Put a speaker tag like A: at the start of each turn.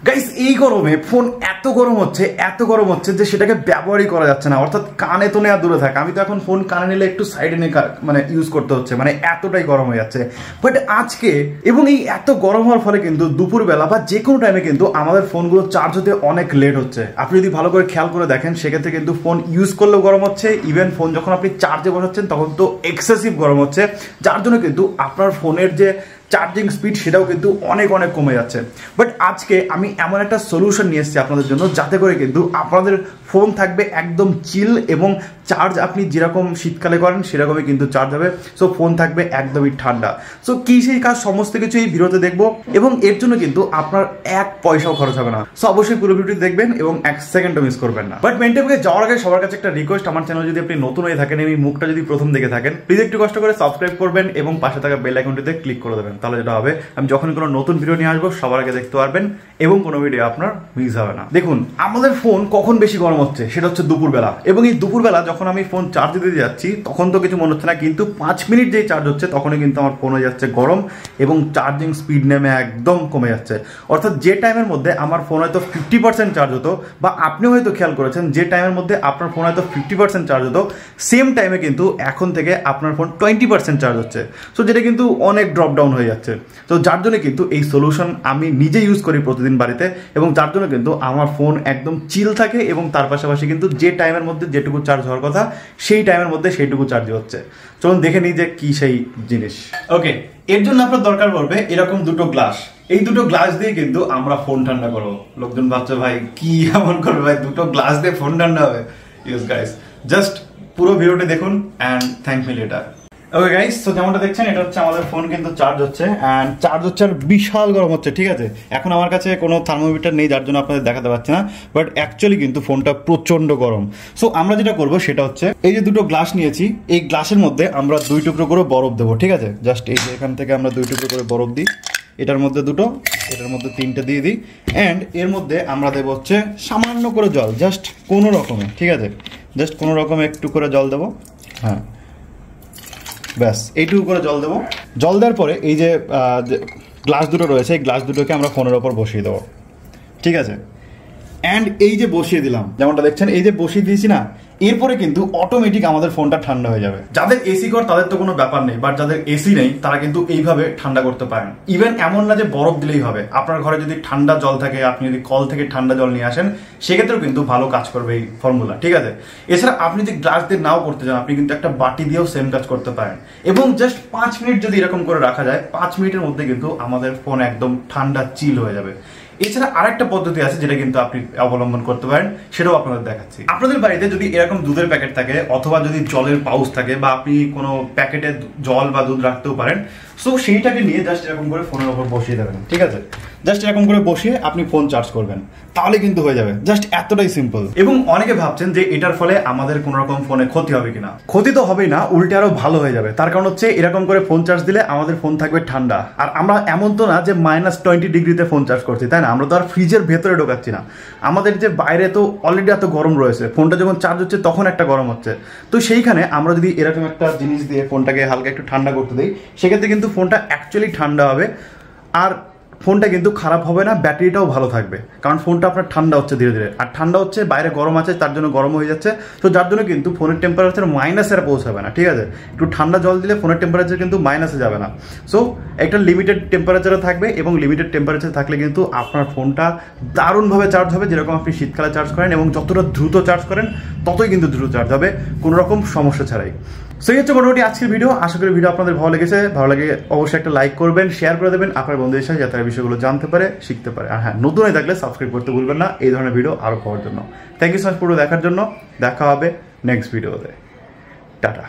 A: Guys এই গরমে phone এত গরম হচ্ছে যে সেটাকে ব্যবহারই করা যাচ্ছে না, অর্থাৎ কানে তো নেওয়া দূরে থাকে। আমি তো এখন ফোন কানে নিলে একটু সাইডে নিয়ে মানে ইউজ করতে হচ্ছে, মানে এতটাই গরম হয়ে যাচ্ছে। বাট আজকে এবং এই এত গরম হওয়ার ফলে কিন্তু দুপুরবেলা বা যে কোনো টাইমে কিন্তু আমাদের ফোনগুলো চার্জ হতে অনেক লেট হচ্ছে। আপনি যদি ভালো করে খেয়াল করে দেখেন সেক্ষেত্রে কিন্তু ফোন ইউজ করলেও গরম হচ্ছে, ইভেন ফোন যখন আপনি চার্জে বসাচ্ছেন তখন তো এক্সেসিভ গরম হচ্ছে, যার জন্য কিন্তু আপনার ফোনের যে চার্জিং স্পিড সেটাও কিন্তু অনেক কমে যাচ্ছে। বাট আজকে আমি এমন একটা সলিউশন নিয়ে এসেছি আপনাদের জন্য, যাতে করে কিন্তু আপনাদের ফোন থাকবে একদম চিল এবং চার্জ আপনি যেরকম শীতকালে করেন সেরকমই কিন্তু চার্জ হবে। সো ফোন থাকবে একদমই ঠান্ডা। সো কি সেই কাজ সমস্ত কিছু এই ভিডিওতে দেখবো, এবং এর জন্য কিন্তু আপনার এক পয়সাও খরচ হবে না। সো অবশ্যই পুরো ভিডিওটি দেখবেন এবং এক সেকেন্ডও মিস করবেন না। বাট মেনটেপে যাওয়ার আগে সবার কাছে একটা রিকোয়েস্ট, আমার চ্যানেল যদি আপনি নতুন হয়ে থাকেন, এই মুখটা যদি প্রথম দেখে থাকেন, প্লিজ একটু কষ্ট করে সাবস্ক্রাইব করবেন এবং পাশে থাকা বেল আইকনটিতে ক্লিক করে দেবেন। তাহলে যেটা হবে, আমি যখন কোনো নতুন ভিডিও নিয়ে আসবো সবার আগে দেখতে পারবেন এবং কোনো ভিডিও আপনার মিস হবে না। দেখুন আমাদের ফোন কখন বেশি গরম হচ্ছে, সেটা হচ্ছে দুপুরবেলা। এবং এই দুপুরবেলা যখন আমি ফোন চার্জ দিতে যাচ্ছি তখন তো কিছু মনে হচ্ছে না, কিন্তু 5 মিনিট যেই চার্জ হচ্ছে তখনই কিন্তু আমার ফোন হয়ে যাচ্ছে গরম এবং চার্জিং স্পিড নেমে একদম কমে যাচ্ছে। অর্থাৎ যে টাইমের মধ্যে আমার ফোন হয়তো 50% চার্জ হতো, বা আপনি হয়তো খেয়াল করেছেন যে টাইমের মধ্যে আপনার ফোন হয়তো 50% চার্জ হতো, সেম টাইমে কিন্তু এখন থেকে আপনার ফোন 20% চার্জ হচ্ছে। সো যেটা কিন্তু অনেক ড্রপ ডাউন হয়ে যাচ্ছে। তো যার জন্য কিন্তু এই সলিউশন আমি নিজে ইউজ করি প্রতিদিন বাড়িতে, এবং যার জন্য কিন্তু আমার ফোন একদম চিল থাকে এবং তার পাশাপাশি কিন্তু যে টাইমের মধ্যে যেটুকু চার্জ হওয়ার কথা সেই টাইমের মধ্যে সেইটুকু চার্জ হচ্ছে। চলুন দেখে নিই যে কি সেই জিনিস। ওকে, এর জন্য আপনার দরকার পড়বে এরকম দুটো গ্লাস। এই দুটো গ্লাস দিয়ে কিন্তু আমরা ফোন ঠান্ডা করবো। লোকজন ভাবছে ভাই কি এমন করবে ভাই, দুটো গ্লাস দিয়ে ফোন ঠান্ডা হবে? ইয়েস গাইস, জাস্ট পুরো ভিডিওটি দেখুন and thank me letter. Okay guys, তো যেমনটা দেখছেন এটা হচ্ছে আমাদের ফোন কিন্তু চার্জ হচ্ছে, অ্যান্ড চার্জ হচ্ছে আর বিশাল গরম হচ্ছে। ঠিক আছে, এখন আমার কাছে কোনো থার্মোমিটার নেই যার জন্য আপনাদের দেখাতে পাচ্ছি না, বাট অ্যাকচুয়ালি কিন্তু ফোনটা প্রচন্ড গরম। সো আমরা যেটা করবো সেটা হচ্ছে, এই যে দুটো গ্লাস নিয়েছি, এই গ্লাসের মধ্যে আমরা 2 টুকরো করে বরফ দেবো। ঠিক আছে, জাস্ট এই যে এখান থেকে আমরা 2 টুকরো করে বরফ দিই, এটার মধ্যে 2টো, এটার মধ্যে 3টে দিয়ে দিই, অ্যান্ড এর মধ্যে আমরা দেবো হচ্ছে সামান্য করে জল, জাস্ট কোনো রকমে। ঠিক আছে, জাস্ট কোনো রকমে একটু করে জল দেবো। হ্যাঁ ব্যাস এইটুকু করে জল দেবো। জল দেওয়ার পরে এই যে গ্লাস দুটো রয়েছে, এই গ্লাস দুটোকে আমরা ফোনের ওপর বসিয়ে দেবো। ঠিক আছে, অ্যান্ড এই যে বসিয়ে দিলাম, যেমনটা দেখছেন এই যে বসিয়ে দিয়েছি না, এরপরে কিন্তু অটোমেটিক আমাদের ফোনটা ঠান্ডা হয়ে যাবে। যাদের এসি ঘর তাদের তো কোনো ব্যাপার নেই, বাট যাদের এসি নেই তারা কিন্তু এইভাবে ঠান্ডা করতে পারেন। ইভেন এমন না যে বরফ দিলেই হবে, আপনার ঘরে যদি ঠান্ডা জল থাকে, আপনি যদি কল থেকে ঠান্ডা জল নিয়ে আসেন, সেক্ষেত্রেও কিন্তু ভালো কাজ করবে এই ফর্মুলা। ঠিক আছে, এছাড়া আপনি যদি গ্লাস দিয়ে নাও করতে চান, আপনি কিন্তু একটা বাটি দিয়েও সেম কাজ করতে পারেন। এবং জাস্ট 5 মিনিট যদি এরকম করে রাখা যায়, 5 মিনিটের মধ্যে কিন্তু আমাদের ফোন একদম ঠান্ডা চিল হয়ে যাবে। এছাড়া আরেকটা পদ্ধতি আছে যেটা কিন্তু আপনি অবলম্বন করতে পারেন, সেটাও আপনাদের দেখাচ্ছি। আপনাদের বাড়িতে যদি এরকম দুধের প্যাকেট থাকে, অথবা যদি জলের পাউচ থাকে, বা আপনি কোনো প্যাকেটে জল বা দুধ রাখতেও পারেন, সো সেইটাকে নিয়ে জাস্ট এরকম করে ফোনের উপর বসিয়ে দেবেন। ঠিক আছে, জাস্ট এরকম করে বসিয়ে আপনি ফোন চার্জ করবেন, তাহলে কিন্তু হয়ে যাবে। জাস্ট এতটাই সিম্পল। এবং অনেকে ভাবছেন যে এটার ফলে আমাদের কোনো রকম ফোনে ক্ষতি হবে কিনা। ক্ষতি তো হবেই না, উল্টে আরো ভালো হয়ে যাবে। তার কারণ হচ্ছে এরকম করে ফোন চার্জ দিলে আমাদের ফোন থাকবে ঠান্ডা। আর আমরা এমন তো না যে -20 ডিগ্রিতে ফোন চার্জ করছি, তাই না? আমরা তো আর ফ্রিজের ভেতরে ঢোকাচ্ছি না। আমাদের যে বাইরে তো অলরেডি এত গরম রয়েছে, ফোনটা যখন চার্জ হচ্ছে তখন একটা গরম হচ্ছে। তো সেইখানে আমরা যদি এরকম একটা জিনিস দিয়ে ফোনটাকে হালকা একটু ঠান্ডা করতে দিই, সেক্ষেত্রে কিন্তু ফোনটা অ্যাকচুয়ালি ঠান্ডা হবে, আর ফোনটা কিন্তু খারাপ হবে না, ব্যাটারিটাও ভালো থাকবে। কারণ ফোনটা আপনার ঠান্ডা হচ্ছে ধীরে ধীরে, আর ঠান্ডা হচ্ছে বাইরে গরম আছে তার জন্য গরম হয়ে যাচ্ছে। তো যার জন্য কিন্তু ফোনের টেম্পারেচার মাইনাসে পৌঁছাবে না। ঠিক আছে, একটু ঠান্ডা জল দিলে ফোনের টেম্পারেচার কিন্তু মাইনাসে যাবে না। সো একটা লিমিটেড টেম্পারেচারে থাকবে, এবং লিমিটেড টেম্পারেচার থাকলে কিন্তু আপনার ফোনটা দারুণভাবে চার্জ হবে, যেরকম আপনি শীতকালে চার্জ করেন, এবং যতটা দ্রুত চার্জ করেন ততই কিন্তু দ্রুত চার্জ হবে, কোনো রকম সমস্যা ছাড়াই। সো এই হচ্ছে মোটামুটি আজকের ভিডিও। আশা করি ভিডিও আপনাদের ভালো লেগেছে। ভালো লাগে অবশ্যই একটা লাইক করবেন, শেয়ার করে দেবেন আপনার বন্ধুদের সাথে, যাতে বিষয়গুলো জানতে পারে, শিখতে পারে। আর হ্যাঁ, নতুন হয়ে থাকলে সাবস্ক্রাইব করতে ভুলবেন না এই ধরনের ভিডিও আরও পাওয়ার জন্য। থ্যাংক ইউ সো মাচ পুরো দেখার জন্য। দেখা হবে নেক্সট ভিডিওতে। টাটা।